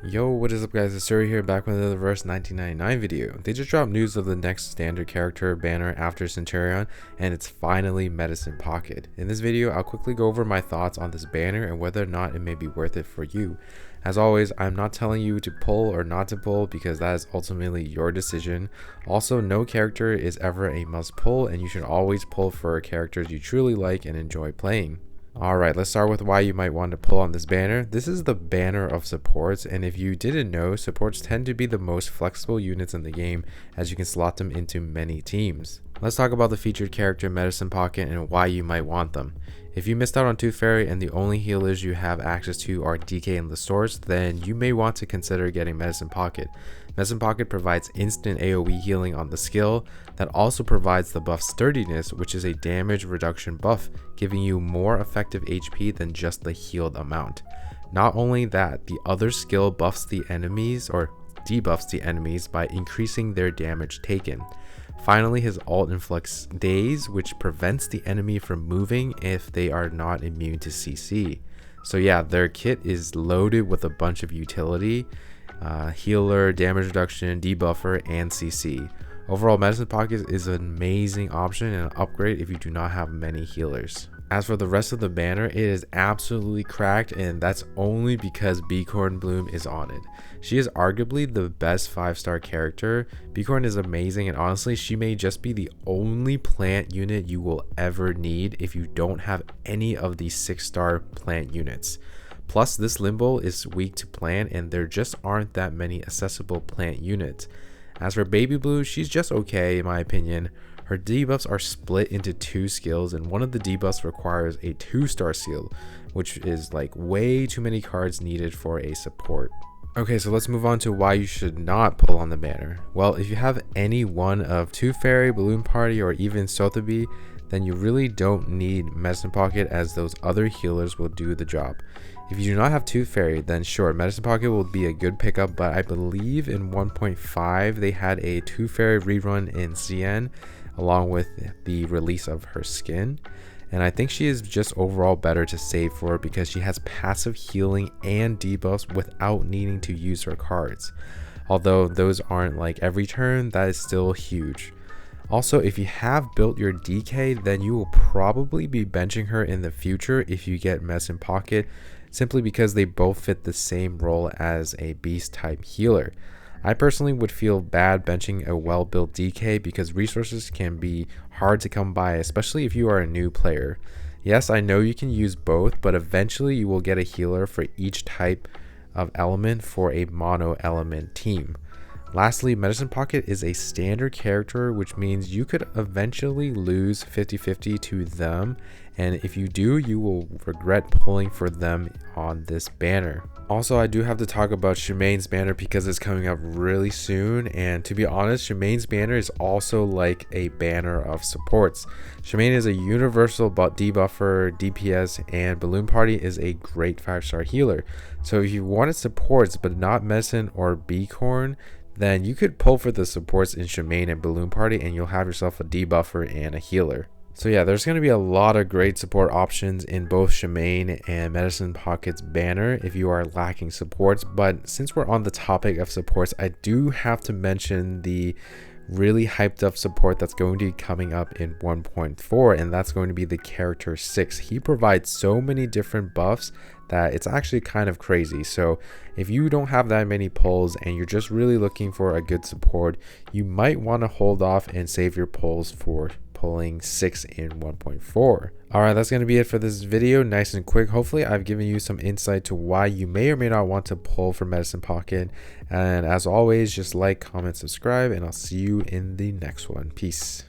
Yo, what is up guys, it's Suri here, back with another Verse 1999 video. They just dropped news of the next standard character banner after Centurion, and it's finally Medicine Pocket. In this video, I'll quickly go over my thoughts on this banner and whether or not it may be worth it for you. As always, I'm not telling you to pull or not to pull because that is ultimately your decision. Also, no character is ever a must pull, and you should always pull for characters you truly like and enjoy playing. Alright, let's start with why you might want to pull on this banner. This is the banner of supports, and if you didn't know, supports tend to be the most flexible units in the game as you can slot them into many teams. Let's talk about the featured character Medicine Pocket and why you might want them. If you missed out on Tooth Fairy and the only healers you have access to are DK and Source, then you may want to consider getting Medicine Pocket. Medicine Pocket provides instant AoE healing on the skill that also provides the buff Sturdiness, which is a damage reduction buff, giving you more effective HP than just the healed amount. Not only that, the other skill buffs the enemies or debuffs the enemies by increasing their damage taken. Finally, his ult inflicts daze, which prevents the enemy from moving if they are not immune to CC. So yeah, their kit is loaded with a bunch of utility, healer, damage reduction, debuffer, and CC. Overall, Medicine Pocket is an amazing option and an upgrade if you do not have many healers. As for the rest of the banner, it is absolutely cracked, and that's only because Bkorn Bloom is on it. She is arguably the best 5-star character. Bkorn is amazing, and honestly, she may just be the only plant unit you will ever need if you don't have any of these 6-star plant units. Plus, this limbo is weak to plant, and there just aren't that many accessible plant units. As for Baby Blue, she's just okay in my opinion. Her debuffs are split into 2 skills, and one of the debuffs requires a 2-star skill, which is like way too many cards needed for a support. Okay, so let's move on to why you should not pull on the banner. Well, if you have any one of Tooth Fairy, Balloon Party, or even Sotheby, then you really don't need Medicine Pocket, as those other healers will do the job. If you do not have Tooth Fairy, then sure, Medicine Pocket will be a good pickup, but I believe in 1.5 they had a Tooth Fairy rerun in CN along with the release of her skin, and I think she is just overall better to save for because she has passive healing and debuffs without needing to use her cards. Although those aren't like every turn, that is still huge. Also, if you have built your DK, then you will probably be benching her in the future if you get Medicine Pocket, simply because they both fit the same role as a beast type healer. I personally would feel bad benching a well-built DK because resources can be hard to come by, especially if you are a new player. Yes, I know you can use both, but eventually you will get a healer for each type of element for a mono element team. Lastly, Medicine Pocket is a standard character, which means you could eventually lose 50-50 to them, and if you do, you will regret pulling for them on this banner. Also, I do have to talk about Shamane's banner because it's coming up really soon, and to be honest, Shamane's banner is also like a banner of supports. Shamane is a universal debuffer, DPS, and Balloon Party is a great 5-star healer. So if you wanted supports but not Medicine or Bkorn, then you could pull for the supports in Shamane and Balloon Party, and you'll have yourself a debuffer and a healer. So yeah, there's going to be a lot of great support options in both Shamane and Medicine Pocket's banner if you are lacking supports. But since we're on the topic of supports, I do have to mention the really hyped up support that's going to be coming up in 1.4, and that's going to be the character 6. He provides so many different buffs that it's actually kind of crazy. So if you don't have that many pulls and you're just really looking for a good support, you might want to hold off and save your pulls for pulling 6 in 1.4. Alright, that's going to be it for this video. Nice and quick. Hopefully I've given you some insight to why you may or may not want to pull for Medicine Pocket. And as always, just like, comment, subscribe, and I'll see you in the next one. Peace.